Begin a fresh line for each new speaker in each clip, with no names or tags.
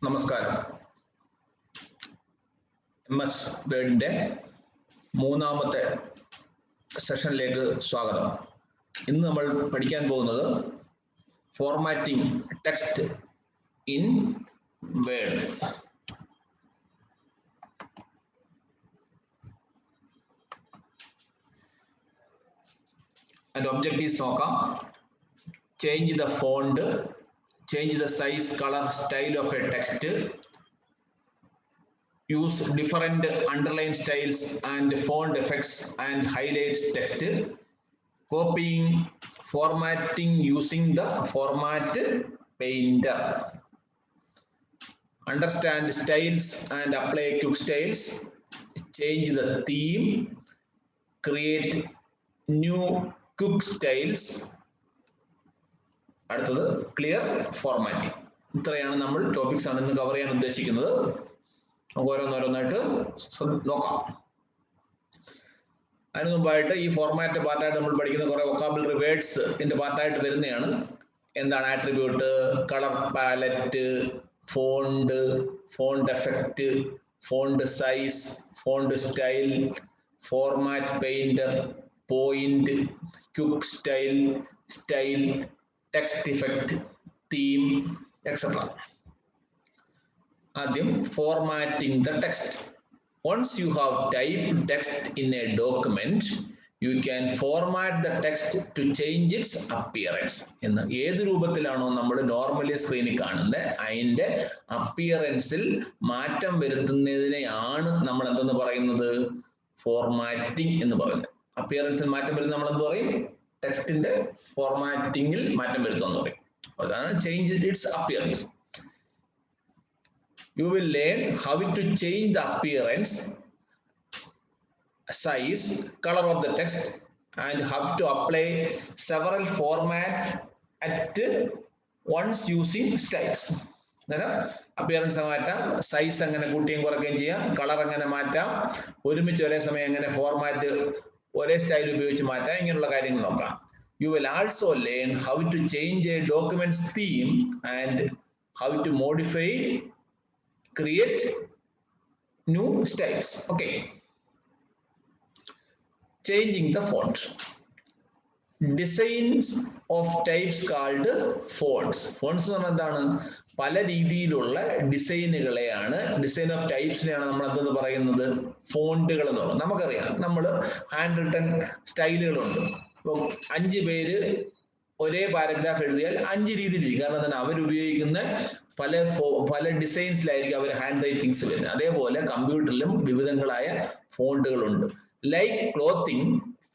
നമസ്കാരം. MS വേർഡിന്റെ മൂന്നാമത്തെ സെഷനിലേക്ക് സ്വാഗതം. ഇന്ന് നമ്മൾ പഠിക്കാൻ പോകുന്നത് formatting text in word. And objectives നോക്കാം. Change the font, change the size, color, style of a text, use different underline styles and font effects and highlights text, copying, formatting using the format painter, understand styles and apply quick styles, change the theme, create new quick styles. അടുത്തത് clear formatting. ഇത്രയാണ് നമ്മൾ topics ആണ് ഇന്ന് cover ചെയ്യാൻ ഉദ്ദേശിക്കുന്നത്. നമുക്ക് ഓരോന്നോരോന്നായിട്ട് നോക്കാം. അതിന് മുമ്പായിട്ട് ഈ ഫോർമാറ്റ് പാർട്ടായിട്ട് നമ്മൾ പഠിക്കുന്ന കുറെ വൊക്കാബുലറി വേർഡ്സ് ഇതിന്റെ പാർട്ടായിട്ട് വരുന്നതാണ്. എന്താണ് attribute, colour palette, font, font effect, font size, font style, format painter, point, quick style, style, text effect, theme, etc. ആദ്യം formatting the text. Once you have typed text in a document, you can format the text to change its appearance. എന്ന് ഏത് രൂപത്തിലാണോ നമ്മൾ normally സ്ക്രീനിൽ കാണുന്നത് അതിന്റെ അപ്പിയറൻസിൽ മാറ്റം വരുത്തുന്നതിനെയാണ് നമ്മൾ എന്തെന്ന് പറയുന്നത്, ഫോർമാറ്റിംഗ് എന്ന് പറയുന്നത്. അപ്പിയറൻസിൽ മാറ്റം വരുന്നത് നമ്മൾ എന്ത് പറയും, ടെക്സ്റ്റിന്റെ ഫോർമാറ്റിംഗിൽ മാറ്റം വരുത്തുമെന്ന് പറയും. അതാണ് change its appearance. You will learn how to change the appearance, size, colour of the text and how to apply several format at once using styles. അന്നേരം അപ്പിയറൻസ് മാറ്റാം, സൈസ് എങ്ങനെ കൂട്ടുകയും കുറയ്ക്കുകയും ചെയ്യാം, കളർ എങ്ങനെ മാറ്റാം, ഒരുമിച്ച് ഒരേ സമയം എങ്ങനെ ഫോർമാറ്റ് ഒരേ സ്റ്റൈൽ ഉപയോഗിച്ച് മാറ്റാം, ഇങ്ങനെയുള്ള കാര്യങ്ങൾ നോക്കാം. You will also learn how to change a document's theme and how to modify, create new styles. Okay. Changing the font. Designs of types called fonts. Fonts എന്ന് പറഞ്ഞാൽ എന്താണ്, പല രീതിയിലുള്ള ഡിസൈനുകളെയാണ്, ഡിസൈൻ ഓഫ് ടൈപ്സിനെയാണ് നമ്മൾ എന്തെന്ന് പറയുന്നത്, ഫോണ്ടുകൾ എന്ന് പറയുന്നത്. നമുക്കറിയാം, നമ്മൾ ഹാൻഡ് റിട്ടൺ സ്റ്റൈലുകളുണ്ട്. ഇപ്പം 5 പേര് ഒരേ പാരഗ്രാഫ് എഴുതിയാൽ 5 രീതിയിലിരിക്കും. കാരണം എന്താണ്, അവരുപയോഗിക്കുന്ന പല ഡിസൈൻസിലായിരിക്കും അവർ ഹാൻഡ് റൈറ്റിങ്സ് വരുന്നത്. അതേപോലെ കമ്പ്യൂട്ടറിലും വിവിധങ്ങളായ ഫോണ്ടുകളുണ്ട്. Like clothing,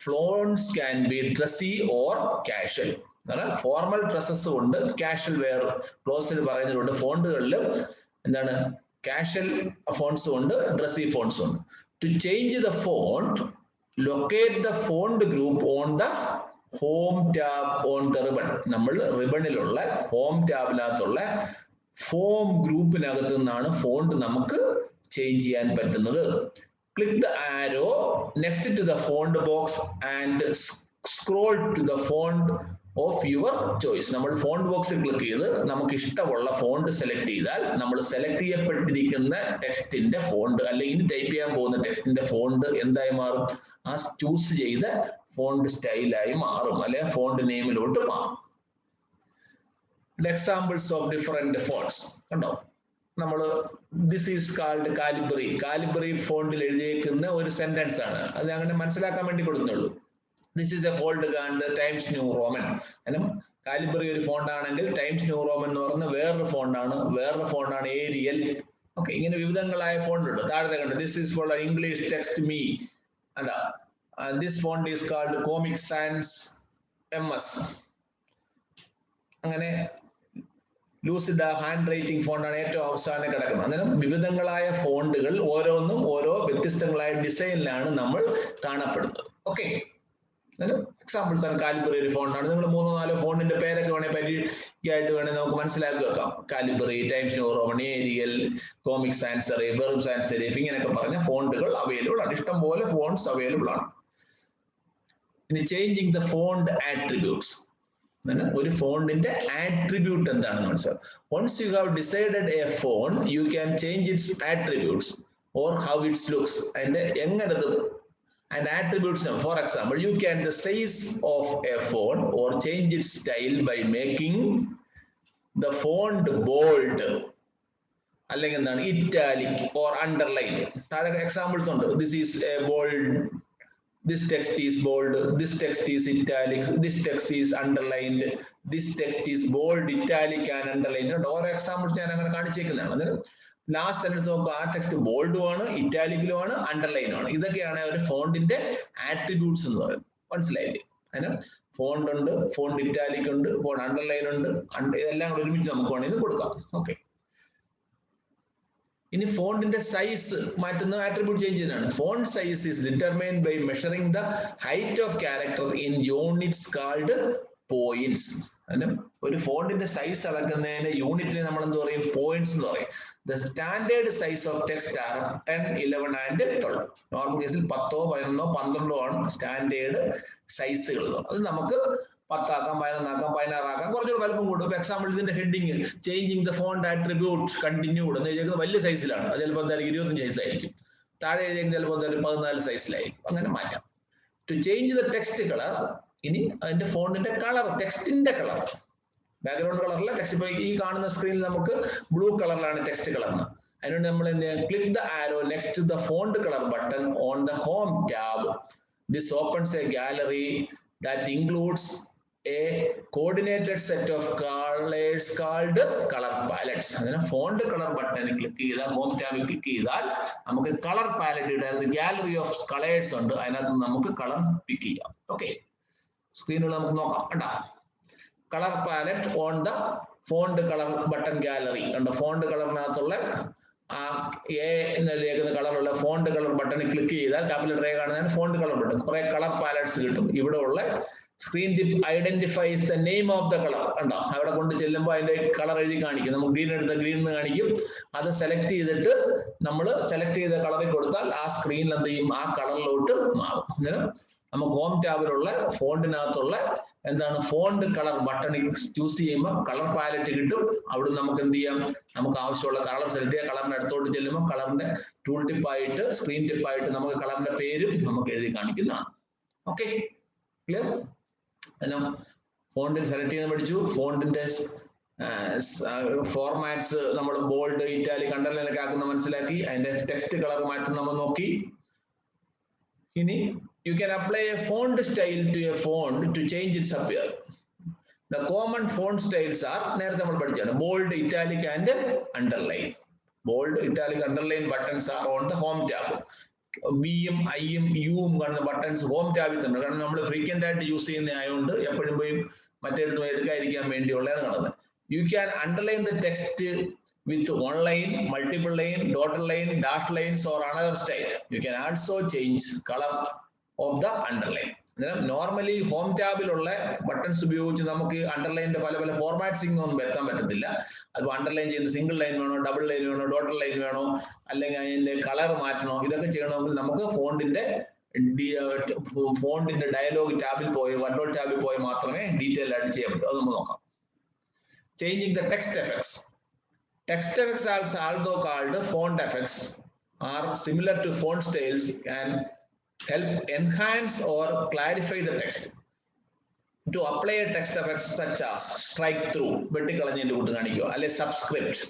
fonts can be dressy or casual. Formal dresses ഉണ്ട്, കാഷ്വൽ വെയർ ക്ലോത്ത്സിൽ പറയുന്നതുകൊണ്ട്. ഫോണ്ടുകളിൽ എന്താണ്, കാഷ്വൽ ഫോണ്ട്സും ഉണ്ട്, ഡ്രസ്സി ഫോണ്ട്സും ഉണ്ട്. To change the font, locate the font group on the home tab on the ribbon. നമ്മൾ റിബണിലുള്ള ഹോം ടാബിനകത്തുള്ള ഫോം ഗ്രൂപ്പിനകത്ത് നിന്നാണ് ഫോണ്ട് നമുക്ക് ചേഞ്ച് ചെയ്യാൻ പറ്റുന്നത്. Click the arrow next to the font box and scroll to the font of your choice. നമ്മൾ font ബോക്സിൽ click ചെയ്ത് നമുക്ക് ഇഷ്ടമുള്ള ഫോണ്ട് സെലക്ട് ചെയ്താൽ നമ്മൾ സെലക്ട് ചെയ്യപ്പെട്ടിരിക്കുന്ന ടെക്സ്റ്റിന്റെ ഫോണ്ട് അല്ലെങ്കിൽ ടൈപ്പ് ചെയ്യാൻ പോകുന്ന ടെക്സ്റ്റിന്റെ ഫോണ്ട് എന്തായി മാറും, ആ ചൂസ് ചെയ്ത ഫോണ്ട് സ്റ്റൈലായി മാറും, അല്ലെ ഫോണ്ട് നെയിമിലോട്ട് മാറും. എക്സാമ്പിൾസ് ഓഫ് ഡിഫറെന്റ് ഫോണ്ട്സ് കണ്ടോ. നമ്മൾ this is called Calibri. Calibri ഫോണ്ടിൽ എഴുതിയേക്കുന്ന ഒരു സെന്റൻസ് ആണ്, അത് അങ്ങനെ മനസ്സിലാക്കാൻ വേണ്ടി കൊടുക്കുന്നുള്ളൂ. This is a font called Times New Roman. കാരണം കാലിബ്രി ഒരു ഫോണ്ട് ആണെങ്കിൽ ടൈംസ് ന്യൂ റോമൻ എന്ന് പറയുന്ന വേറൊരു ഫോണ്ടാണ് ഏരിയൽ. ഓക്കെ, ഇങ്ങനെ വിവിധങ്ങളായ ഫോണ്ടുണ്ട്. താഴത്തെ കണ്ട് this is for English text മീ അല്ല, this font is called Comic Sans MS. അങ്ങനെ ലൂസിഡ ഹാൻഡ് റൈറ്റിംഗ് ഫോണ്ടാണ് ഏറ്റവും അവസാനം കിടക്കുന്നത്. അങ്ങനെ വിവിധങ്ങളായ ഫോണ്ടുകൾ ഓരോന്നും ഓരോ വ്യത്യസ്തങ്ങളായ ഡിസൈനിലാണ് നമ്മൾ കാണപ്പെടുന്നത്. ഓക്കെ, എക്സാമ്പിൾസ് ആണ്. കാലിബ്രി ഒരു ഫോണ്ടാണ്. നിങ്ങൾ 3-4 ഫോണ്ടിന്റെ പേരൊക്കെ വേണേൽ പരീക്ഷയായിട്ട് വേണേൽ നമുക്ക് മനസ്സിലാക്കി വെക്കാം. Calibri, Times New Roman, Arial, Comic Sans serif, വെറും സാൻസ് സെറിഫ്, ഇങ്ങനെയൊക്കെ പറഞ്ഞ ഫോണ്ടുകൾ അവൈലബിൾ ആണ്. ഇഷ്ടം പോലെ ഫോണ്ട്സ് അവൈലബിൾ ആണ്. ഇനി ചേഞ്ചിങ് ദ ഫോണ്ട് ആട്രിബ്യൂട്ട്സ്. ഒരു ഫോണ്ടിന്റെ ആട്രിബ്യൂട്ട് എന്താണെന്ന് മനസ്സിലാവും. Once you have decided a font, you can change its attributes or how it looks. And എങ്ങനത് and attributes. For example, you can the size of a font or change its style by making the font bold, അല്ലെങ്കിൽ എന്താണ് italic or underline. താഴെ examples ഉണ്ട്. This is a bold. This text is bold, this text is italic, this text is underlined, this text is bold, italic and underlined. ഓരോ examples ഞാൻ അങ്ങനെ കാണിച്ചേക്കുന്നതാണ്. അതിന് last sentence നോക്കുക, ആ ടെക്സ്റ്റ് ബോൾഡും ആണ്, ഇറ്റാലിക്കിലും ആണ്, അണ്ടർലൈനും ആണ്. ഇതൊക്കെയാണ് ഒരു ഫോണ്ടിന്റെ ആട്രിബ്യൂട്ട്സ് എന്ന് പറയുന്നത്. മനസ്സിലായില്ലേ? അതിന് ഫോണ്ട് ഉണ്ട്, ഫോണ്ട് ഇറ്റാലിക് ഉണ്ട്, ഫോണ്ട് അണ്ടർലൈൻ ഉണ്ട്, ഇതെല്ലാം കൂടെ ഒരുമിച്ച് നമുക്ക് വേണമെങ്കിൽ കൊടുക്കാം. ഓക്കെ. ഇനി ഫോണ്ടിന്റെ സൈസ് മാറ്റുന്ന ആട്രിബ്യൂട്ട് ചേഞ്ച് ചെയ്യുന്നതാണ്. Font size is determined by measuring the height of character in units called points. അതിന് ഒരു ഫോണ്ടിന്റെ സൈസ് അളക്കുന്നതിന് യൂണിറ്റിനെ നമ്മൾ എന്ത് പറയും? പോയിന്റ്സ് എന്ന് പറയും. The standard size of text are 10, 11 and 12. Normal കേസിൽ 10, 11, 12 ആണ് സ്റ്റാൻഡേർഡ് സൈസുകൾ. അത് നമുക്ക് 10 ആക്കാം, 11 ആക്കാം, 16 ആക്കാം, കുറച്ചുകൂടെ വലുപ്പം കൂടും. ഇപ്പൊ എക്സാമ്പിൾ ഇതിന്റെ heading changing the font attribute continued എന്ന് എഴുതിയത് വലിയ സൈസിലാണ്. അത് ചിലപ്പോൾ എന്തായാലും 25 സൈസിലായിരിക്കും. താഴെ എഴുതിയെങ്കിൽ ചിലപ്പോൾ എന്തായാലും 14 സൈസിലായിരിക്കും. അങ്ങനെ മാറ്റാം. To change the text colour, ഇനി അതിന്റെ ഫോണ്ടിന്റെ കളർ, ടെക്സ്റ്റിന്റെ കളർ, ബാക്ക്ഗ്രൗണ്ട് കളറല്ല, ടെക്സ്റ്റ്. ഇപ്പൊ ഈ കാണുന്ന സ്ക്രീനിൽ നമുക്ക് ബ്ലൂ കളറിലാണ് ടെക്സ്റ്റ് കളർന്ന്. അതിനുവേണ്ടി നമ്മൾ click the arrow next to the font colour button on the home tab. This opens a gallery that includes a coordinated set of colors called color palettes. അതിനെ ഫോണ്ട് കളർ ബട്ടൺ ക്ലിക്ക് ചെയ്താൽ, home ടാബിൽ click ചെയ്താൽ നമുക്ക് colour palette ഇടാൻ gallery of colours ഉണ്ട്. അതിനകത്ത് നമുക്ക് colour പിക്ക് ചെയ്യാം. ഓക്കെ, സ്ക്രീനിൽ നമുക്ക് നോക്കാം. കണ്ടാ, colour palette on the font colour button gallery ഉണ്ട്. ഫോണ്ട് കളറിനകത്തുള്ള ആ എ എന്നെഴുതിയേക്കുന്ന കളറുള്ള ഫോണ്ട് കളർ ബട്ടണിൽ ക്ലിക്ക് ചെയ്താൽ ക്യാപിറ്റൽ എ കാണുന്നതിന് ഫോണ്ട് കളർ ബട്ടൺ, കുറെ കളർ പാലറ്റ്സ് കിട്ടും. ഇവിടെ ഉള്ള screen tip identifies the name of the colour. ഉണ്ടോ, അവിടെ കൊണ്ട് ചെല്ലുമ്പോൾ അതിന്റെ കളർ എഴുതി കാണിക്കും. നമുക്ക് ഗ്രീൻ എടുത്ത ഗ്രീൻ എന്ന് കാണിക്കും. അത് സെലക്ട് ചെയ്തിട്ട് നമ്മൾ സെലക്ട് ചെയ്ത കളറിൽ കൊടുത്താൽ ആ സ്ക്രീനിൽ എന്ത് ചെയ്യും? ആ കളറിലോട്ട് മാറും. അന്നേരം നമുക്ക് ഹോം ടാബിലുള്ള ഫോണ്ടിനകത്തുള്ള എന്താണ് ഫോണ്ട് കളർ ബട്ടൺ ചൂസ് ചെയ്യുമ്പോൾ കളർ പാലറ്റ് കിട്ടും. അവിടെ നമുക്ക് എന്ത് ചെയ്യാം? നമുക്ക് ആവശ്യമുള്ള കളർ സെലക്ട് ചെയ്യാം. കളറിന്റെ അടുത്തോട്ട് ചെല്ലുമ്പോൾ കളറിന്റെ ടൂൾ ടിപ്പായിട്ട്, സ്ക്രീൻ ടിപ്പായിട്ട് നമുക്ക് കളറിന്റെ പേരും നമുക്ക് എഴുതി കാണിക്കുന്നതാണ്. Okay, clear? അതിനും ഫോണ്ടിൽ സെലക്ട് ചെയ്യുന്ന പഠിച്ചു. ഫോണ്ടിന്റെ ഫോർമാറ്റ്സ് നമ്മൾ ബോൾഡ്, ഇറ്റാലിക്, അണ്ടർലൈൻ ഒക്കെ ആക്കുന്ന മനസ്സിലാക്കി. അതിന്റെ ടെക്സ്റ്റ് കളർ മാറ്റം നമ്മൾ നോക്കി. ഇനി you can apply a font style to a font to change its appear. The common font styles are നേരത്തെ നമ്മൾ പഠിച്ചാണ് bold, italic and underline. Bold, italic, underline buttons are on the home tab. ബിയും ഐയും യുവും കാണുന്ന buttons home ടാബിൽ തന്നെ. കാരണം നമ്മൾ ഫ്രീക്വന്റ് ആയിട്ട് യൂസ് ചെയ്യുന്ന ആയതുകൊണ്ട് എപ്പോഴും പോയി മറ്റേടത്തും എടുക്കാതിരിക്കാൻ വേണ്ടിയുള്ളതാണ് കാണുന്നത്. You can underline the text with one line, multiple line, dotted line, dashed lines or another style. You can also change color of the underline. Normally home ടാബിലുള്ള ബട്ടൺസ് ഉപയോഗിച്ച് നമുക്ക് അണ്ടർലൈനിന്റെ പല പല ഫോർമാറ്റ്സിംഗ് ഒന്നും വരുത്താൻ പറ്റത്തില്ല. അത് അണ്ടർലൈൻ ചെയ്യുന്ന സിംഗിൾ ലൈൻ വേണോ, ഡബിൾ ലൈൻ വേണോ, ഡോട്ടർ ലൈൻ വേണോ, അല്ലെങ്കിൽ അതിന്റെ കളർ മാറ്റണോ, ഇതൊക്കെ ചെയ്യണമെങ്കിൽ നമുക്ക് ഫോണ്ടിന്റെ ഡയലോഗ് ടാബിൽ പോയി, കൺട്രോൾ ടാബിൽ പോയി മാത്രമേ ഡീറ്റെയിൽ ആയിട്ട് ചെയ്യാൻ പറ്റൂ. അത് നമുക്ക് നോക്കാം. Changing the text effects. Text effects are also called font effects, are similar to font styles and help enhance or clarify the text. To apply a text effects such as strike through, വെട്ടിക്കളഞ്ഞതിന്റെ കൂട്ട് കാണിക്കുക, അല്ലെ subscript.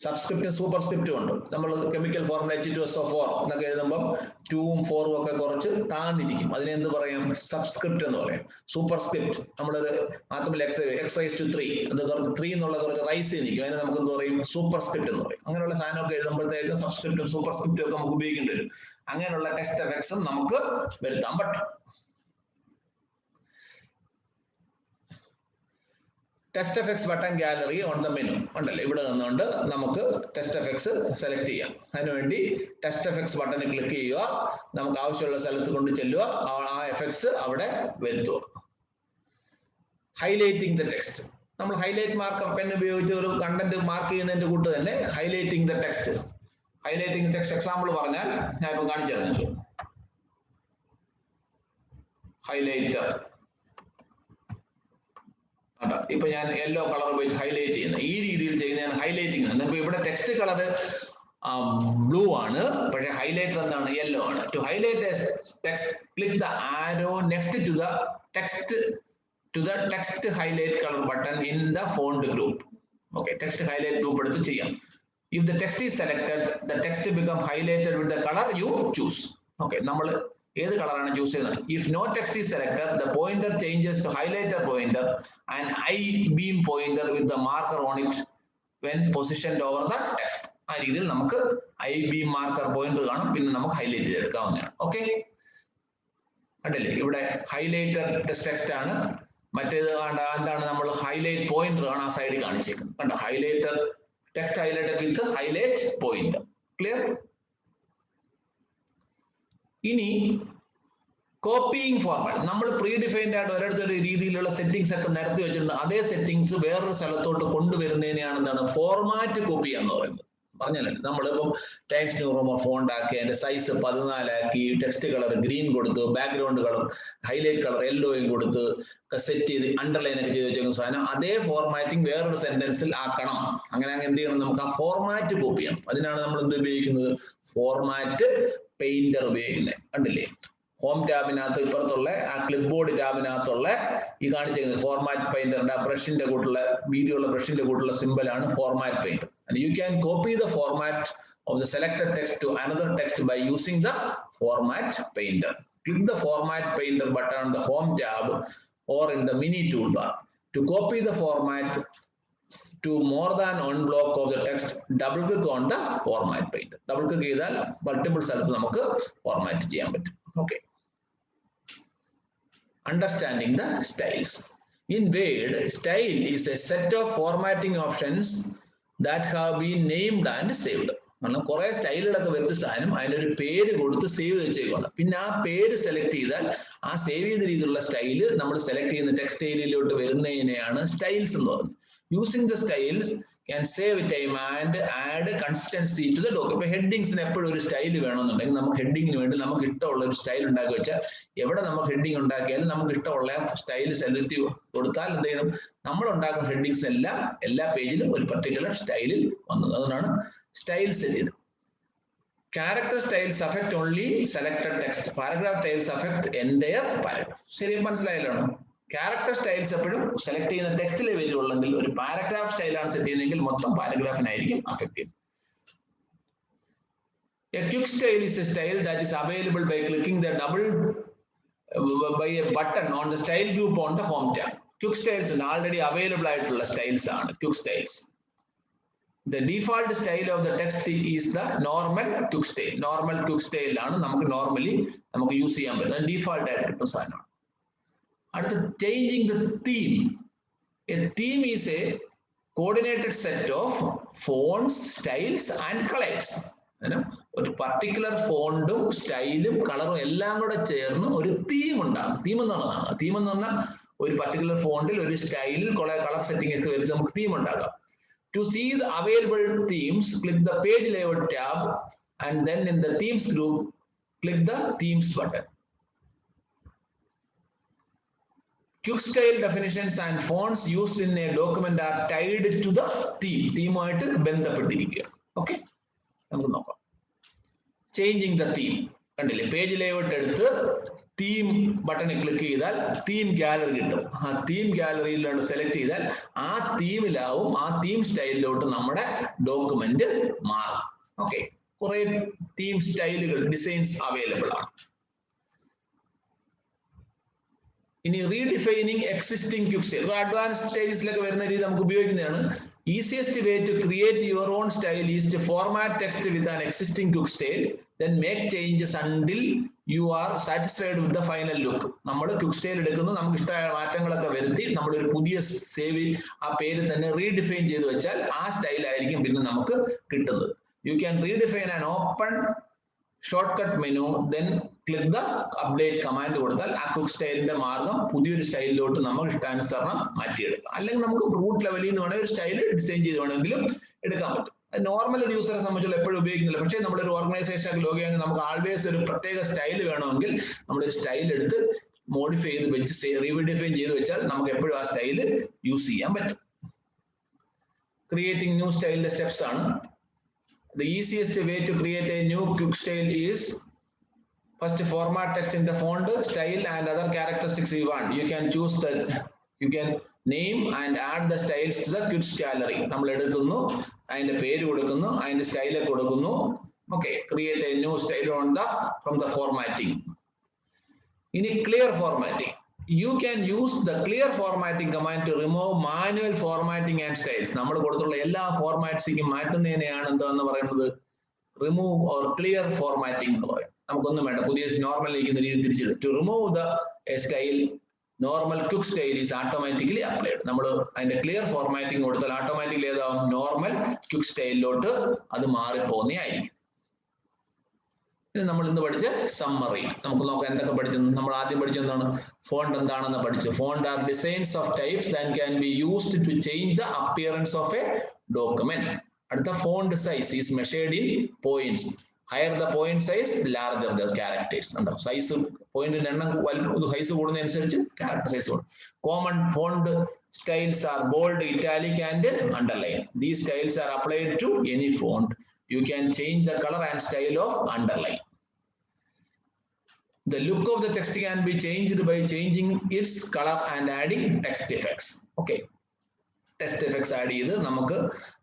സബ്സ്ക്രിപ്റ്റും super സ്ക്രിപ്റ്റും ഉണ്ട്. നമ്മൾ chemical formula H2SO4 എന്നൊക്കെ എഴുതുമ്പോൾ 2ഉം 4ഉം ഒക്കെ കുറച്ച് താന്നിരിക്കും. അതിനെ എന്ത് പറയാം? സബ്സ്ക്രിപ്റ്റ് എന്ന് പറയും. സൂപ്പർ സ്ക്രിപ്റ്റ് നമ്മളൊരു മാത്രമല്ല x3 അത് കുറച്ച് 3 എന്നുള്ള കുറച്ച് റൈസ് ചെയ്തിരിക്കും. അതിനെ നമുക്ക് എന്ത് പറയും? സൂപ്പർ സ്ക്രിപ്റ്റ് എന്ന് പറയും. അങ്ങനെയുള്ള സാധനമൊക്കെ എഴുതുമ്പോഴത്തേക്കും സബ്സ്ക്രിപ്റ്റും സൂപ്പർ സ്ക്രിപ്റ്റും ഒക്കെ നമുക്ക് ഉപയോഗിക്കേണ്ടി വരും. അങ്ങനെയുള്ള ടെക്സ്റ്റ് എഫക്ട്സും നമുക്ക് വരുത്താൻ പറ്റും. Test effects button gallery on the menu ഉണ്ടല്ലോ. ഇവിടെ നിന്നുകൊണ്ട് നമുക്ക് ടെസ്റ്റ് എഫക്ട്സ് സെലക്ട് ചെയ്യാം. അതിനുവേണ്ടി ടെസ്റ്റ് എഫക്ട്സ് ബട്ടണിൽ ക്ലിക്ക് ചെയ്യുക. നമുക്ക് ആവശ്യമുള്ള സ്ഥലത്ത് കൊണ്ട് ചെല്ലുക. ആ എഫക്ട്സ് അവിടെ വരുത്തുക. Highlighting the text. നമ്മൾ ഹൈലൈറ്റ് മാർക്കർ പെൻ ഉപയോഗിച്ച് ഒരു കണ്ടന്റ് മാർക്ക് ചെയ്യുന്നതിന്റെ കൂട്ട് തന്നെ highlighting the text. Highlighting text example പറഞ്ഞാൽ ഞാൻ ഇപ്പൊ കാണിച്ചു തരുന്നുണ്ട്. ഹൈലൈറ്റർ ഇപ്പൊ ഞാൻ യെല്ലോ കളർ ഉപയോഗിച്ച് ഹൈലൈറ്റ് ചെയ്യുന്നത് ഈ രീതിയിൽ ചെയ്യുന്നതാണ് ഹൈലൈറ്റിംഗ്. ഇപ്പൊ ഇവിടെ ടെക്സ്റ്റ് കളർ ബ്ലൂ ആണ്, പക്ഷേ ഹൈലൈറ്റർ എന്താണ് യെല്ലോ ആണ്. To highlight text click the arrow next to the text highlight colour button in the font group. Okay, text highlight group എടുത്ത് ചെയ്യാം. If the text is selected, the text become highlighted with the color you choose. Okay, നമ്മൾ ഏത് കളറാണ് choose ചെയ്യുന്നത്. If no text is selected, the pointer changes to highlighter pointer and I-beam pointer with the marker on it when positioned over the text. ആ രീതിയിൽ നമുക്ക് I-beam marker pointer കാണും, പിന്നെ നമുക്ക് ഹൈലൈറ്റ് ചെയ്തെടുക്കാവുന്നതാണ്. ഓക്കെ, കണ്ടില്ലേ ഇവിടെ ഹൈലൈറ്റർ ടെക്സ്റ്റ് ആണ്, മറ്റേത് എന്താണ് നമ്മൾ ഹൈലൈറ്റ് പോയിന്റർ ആണ് ആ സൈഡിൽ കാണിച്ചേക്കുന്നത്. കണ്ടോ, highlighter text highlighted with the highlight pointer. Clear? ഇനി കോപ്പിയിങ് ഫോർമാറ്റ് നമ്മൾ പ്രീ ഡിഫൈൻഡ് ആയിട്ട് ഒരിടത്തൊരു രീതിയിലുള്ള സെറ്റിംഗ്സ് ഒക്കെ നിരത്തി വെച്ചിട്ടുണ്ട്. അതേ സെറ്റിംഗ്സ് വേറൊരു സ്ഥലത്തോട്ട് കൊണ്ടുവരുന്നതിനെയാണ് എന്താണ് ഫോർമാറ്റ് കോപ്പി ചെയ്യാന്ന് പറയുന്നത്. പറഞ്ഞല്ലേ, നമ്മളിപ്പം ടൈംസ് ന്യൂ റോമൻ ഫോണ്ട് ആക്കി അതിന്റെ സൈസ് 14 ആക്കി ടെക്സ്റ്റ് കളർ ഗ്രീൻ കൊടുത്ത് ബാക്ക്ഗ്രൗണ്ട് കളർ ഹൈലൈറ്റ് കളർ യെല്ലോയും കൊടുത്ത് സെറ്റ് ചെയ്ത് അണ്ടർലൈൻ ഒക്കെ ചെയ്ത് വെച്ചേക്കുന്ന സാധനം അതേ ഫോർമാറ്റിംഗ് വേറൊരു സെന്റൻസിൽ ആക്കണം. അങ്ങനെ എന്ത് ചെയ്യണം, നമുക്ക് ആ ഫോർമാറ്റ് കോപ്പി ചെയ്യണം. അതിനാണ് നമ്മൾ എന്ത് ഉപയോഗിക്കുന്നത്, ഫോർമാറ്റ് പെയിന്റർ ഉപയോഗിക്കുന്നത്. കണ്ടില്ലേ, ഹോം ടാബിനകത്ത് ഇപ്പുറത്തുള്ള ആ ക്ലിപ്പ് ബോർഡ് ടാബിനകത്തുള്ള ഈ കാണിച്ചിരിക്കുന്നത് ഫോർമാറ്റ് പെയിന്ററിന്റെ ആ ബ്രഷിന്റെ കൂട്ടുള്ള വീതിയുള്ള ബ്രഷിന്റെ കൂട്ടുള്ള സിമ്പിൾ ആണ് format painter. And you can copy the format of the selected text to another text by using the format painter. Click the format painter button on the home tab or in the mini toolbar. To copy the format to more than one block of the text, double click on the format painter. Double click ചെയ്താൽ multiple സ്ഥലത്ത് നമുക്ക് format ചെയ്യാൻ പറ്റും. Okay. Understanding the styles. In Word, style is a set of formatting options that have been named and saved. കാരണം കുറെ സ്റ്റൈലുകളൊക്കെ വെച്ച സാധനം അതിനൊരു പേര് കൊടുത്ത് സേവ് വെച്ചേക്കാണ്. പിന്നെ ആ പേര് സെലക്ട് ചെയ്താൽ ആ സേവ് ചെയ്ത രീതിയിലുള്ള സ്റ്റൈല് നമ്മൾ സെലക്ട് ചെയ്യുന്ന ടെക്സ്റ്റ് ഏരിയയിലോട്ട് വരുന്നതിനെയാണ് സ്റ്റൈൽസ് എന്ന് പറയുന്നത്. Using the styles can save time and add consistency to the document. ഇപ്പൊ ഹെഡിങ്സിന് എപ്പോഴും ഒരു സ്റ്റൈൽ വേണമെന്നുണ്ടെങ്കിൽ നമുക്ക് ഹെഡിങ്ങിന് വേണ്ടി നമുക്ക് ഇഷ്ടമുള്ള ഒരു സ്റ്റൈൽ ഉണ്ടാക്കി വെച്ചാൽ എവിടെ നമുക്ക് ഹെഡിങ് ഉണ്ടാക്കിയാലും നമുക്ക് ഇഷ്ടമുള്ള സ്റ്റൈൽ സെലക്ട് കൊടുത്താൽ എന്ത് ചെയ്യണം, നമ്മൾ ഉണ്ടാക്കുന്ന ഹെഡിങ്സ് എല്ലാം എല്ലാ പേജിലും ഒരു പർട്ടിക്കുലർ സ്റ്റൈലിൽ വന്നത്. അതുകൊണ്ടാണ് സ്റ്റൈൽ സെറ്റ് ചെയ്തത്. Character styles affect only selected text. Paragraph styles affect entire paragraph. ശരി, മനസ്സിലായല്ലോ? ക്യാരക്ടർ സ്റ്റൈൽസ് എപ്പോഴും സെലക്ട് ചെയ്യുന്ന ടെക്സ്റ്റിലെ വരുള്ളെങ്കിൽ ഒരു പാരഗ്രാഫ് സ്റ്റൈലാണ് സെറ്റ് ചെയ്യുന്നതെങ്കിൽ മൊത്തം പാരഗ്രാഫിനായിരിക്കും അഫക്ട് ചെയ്യുന്നത്. A quick style is a style that is available by clicking the double by a button on the style group on the home tab. Quick styles are already available ആയിട്ടുള്ള styles ആണ് quick styles. The default style of the text is the normal quick style. Normal quick style ആണ് നമുക്ക് normally നമുക്ക് use ചെയ്യാൻ പറ്റുന്നത്, default ആയിട്ട് കിട്ടുന്ന സാധനമാണ്. അടുത്ത changing the theme. A theme is A coordinated set of fonts, styles and colours. ഒരു പർട്ടിക്കുലർ ഫോണ്ടും സ്റ്റൈലും കളറും എല്ലാം കൂടെ ചേർന്ന് ഒരു തീം ഉണ്ടാകും. തീം എന്ന് പറഞ്ഞതാണ്, തീം എന്ന് പറഞ്ഞാൽ ഒരു പർട്ടിക്കുലർ ഫോണ്ടിൽ ഒരു സ്റ്റൈലിൽ കുറെ കളർ സെറ്റിംഗ് ഒക്കെ വെച്ച് നമുക്ക് തീം ഉണ്ടാകാം. To see the available themes, click the page layout tab and then in the themes group, click the themes button. Quick style definitions and fonts used in a document are tied to the theme. Theme ആയിട്ട് ബന്ധപ്പെട്ടിരിക്കുകയാണ്. Okay, നമുക്ക് നോക്കാം. Changing the theme. കണ്ടില്ലേ, page layout എടുത്ത് theme ബട്ടണിൽ click ചെയ്താൽ theme gallery കിട്ടും. ആ theme ഗാലറിയിലോട്ട് select ചെയ്താൽ ആ തീമിലാവും, ആ തീം സ്റ്റൈലിലോട്ട് നമ്മുടെ ഡോക്യുമെന്റ് മാറും. ഓക്കെ, കുറെ തീം സ്റ്റൈലുകൾ, ഡിസൈൻസ് അവൈലബിൾ ആണ്. ഇനി redefining existing quick style. Advance സ്റ്റൈൽസിലൊക്കെ വരുന്ന രീതി നമുക്ക് ഉപയോഗിക്കുന്നതാണ്. Easiest way to create your own style is to format text with an existing quick style, then make changes until you are satisfied with the final look. നമ്മൾ quick style എടുക്കുന്നു, നമുക്ക് ഇഷ്ടമായ മാറ്റങ്ങളൊക്കെ വരുത്തി നമ്മളൊരു പുതിയ സേവ് ആ പേര് തന്നെ റീഡിഫൈൻ ചെയ്ത് വെച്ചാൽ ആ സ്റ്റൈൽ ആയിരിക്കും പിന്നെ നമുക്ക് കിട്ടുന്നത്. You can redefine an open shortcut menu, then click the update command കൊടുത്താൽ ആ ക്വിക്ക് സ്റ്റൈലിന്റെ മാർഗം പുതിയൊരു സ്റ്റൈലിലോട്ട് നമുക്ക് ഇഷ്ടാനുസരണം മാറ്റിയെടുക്കാം. അല്ലെങ്കിൽ നമുക്ക് റൂട്ട് ലെവലിൽ നിന്ന് വേണമെങ്കിൽ ഒരു സ്റ്റൈൽ ഡിസൈൻ ചെയ്ത് വേണമെങ്കിലും എടുക്കാൻ പറ്റും. നോർമൽ ഒരു യൂസറെ സംബന്ധിച്ചുള്ള എപ്പോഴും ഉപയോഗിക്കുന്നില്ല. പക്ഷേ നമ്മളൊരു ഓർഗനൈസേഷൻ ലോഗിയാണെങ്കിൽ നമുക്ക് ആൾവേസ് ഒരു പ്രത്യേക സ്റ്റൈൽ വേണമെങ്കിൽ നമ്മളൊരു സ്റ്റൈൽ എടുത്ത് മോഡിഫൈ ചെയ്ത് വെച്ച് റീഡിഫൈൻ ചെയ്ത് വെച്ചാൽ നമുക്ക് എപ്പോഴും ആ സ്റ്റൈല് യൂസ് ചെയ്യാൻ പറ്റും. ക്രിയേറ്റിംഗ് ന്യൂ സ്റ്റൈലിന്റെ സ്റ്റെപ്സ് ആണ്. The easiest way to create a new quick style is first format text in the font, style and other characteristics you want. You can name and add the styles to the Qt gallery. നമ്മൾ എടുക്കുന്നു, അതിന്റെ പേര് കൊടുക്കുന്നു, അതിന്റെ style കൊടുക്കുന്നു. Okay, create a new style from the formatting. In a clear formatting, you can use the clear formatting command to remove manual formatting and styles. നമ്മൾ കൊടുത്തുള്ള എല്ലാ ഫോർമാറ്റ്സിനും മാറ്റുന്നതിനെയാണ് എന്താണെന്ന് പറയുന്നത് റിമൂവ് ഓർ ക്ലിയർ ഫോർമാറ്റിംഗ് എന്ന് പറയും. നമുക്കൊന്നും വേണ്ട, പുതിയ നോർമൽ ഇരിക്കുന്ന രീതി തിരിച്ചിടും. To remove the style normal quick style is automatically applied. നമ്മൾ അതിന്റെ ക്ലിയർ ഫോർമാറ്റിംഗ് കൊടുത്താൽ ഓട്ടോമാറ്റിക്കലി ഏതാവും നോർമൽ ക്വിക്ക് സ്റ്റൈലിലോട്ട് അത് മാറിപ്പോകുന്നതായിരിക്കും. ഇനി നമ്മൾ ഇന്ന് പഠിച്ച സമ്മറി നമുക്ക് നോക്കാം എന്തൊക്കെ പഠിച്ചു. നമ്മൾ ആദ്യം പഠിച്ചെന്താണ്? ഫോണ്ട് എന്താണെന്ന് പഠിച്ചു. Font are designs of types that can be used to change the appearance of a document. അടുത്ത font size is measured in points. Higher the point size larger the characters. ഉണ്ടോ? സൈസ് പോയിന്റിന്റെ എണ്ണം size കൂടുന്നതനുസരിച്ച് character size കൂടും. Common font styles are bold, italic and underline. These styles are applied to any font. You can change the color and style of underline. The look of the text can be changed by changing its color and adding text effects. Okay. Text effects add ചെയ്ത് നമുക്ക്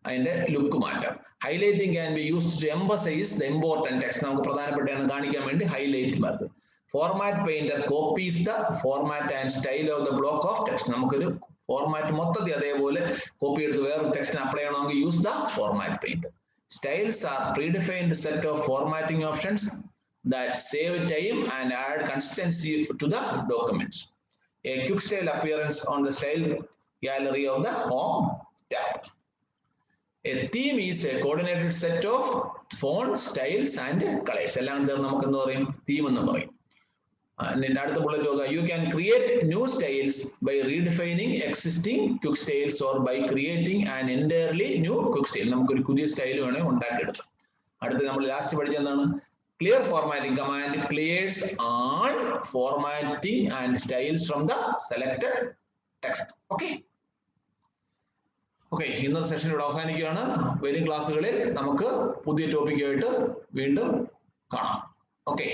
അതിന്റെ look മാറ്റാം. Highlighting can be used to emphasize the important text. നമുക്ക് പ്രധാനപ്പെട്ടതാണ് കാണിക്കാൻ വേണ്ടി highlight mark. Format painter copies the format and style of the block of text. നമുക്കൊരു format മൊത്തത്തിൽ അതേപോലെ കോപ്പി എടുത്ത് വേറൊരു ടെക്സ്റ്റിന് അപ്ലൈ ചെയ്യണമെങ്കിൽ use the format painter. Styles are predefined set of formatting options that save time and add consistency to the documents. A quick style appearance on the style gallery of the home tab. A theme is a coordinated set of fonts, styles and colors. എല്ലാം ചേർന്ന് നമുക്ക് എന്താ പറയും? Theme എന്ന് പറയും. അടുത്ത bullet നോക്കുക. You can create new styles by redefining existing quick styles or by creating an entirely new quick style. നമുക്കൊരു പുതിയ സ്റ്റൈൽ വേണമെങ്കിൽ ഉണ്ടാക്കിയെടുക്കാം. അടുത്ത നമ്മൾ ലാസ്റ്റ് പഠിച്ചത് എന്താണ്? Clear formatting command clears all formatting and styles from the selected text. Okay. Okay, ഇന്നത്തെ session ഇവിടെ അവസാനിക്കുകയാണ്. വരും ക്ലാസ്സുകളിൽ നമുക്ക് പുതിയ ടോപ്പിക്കുമായിട്ട് വീണ്ടും കാണാം. Okay.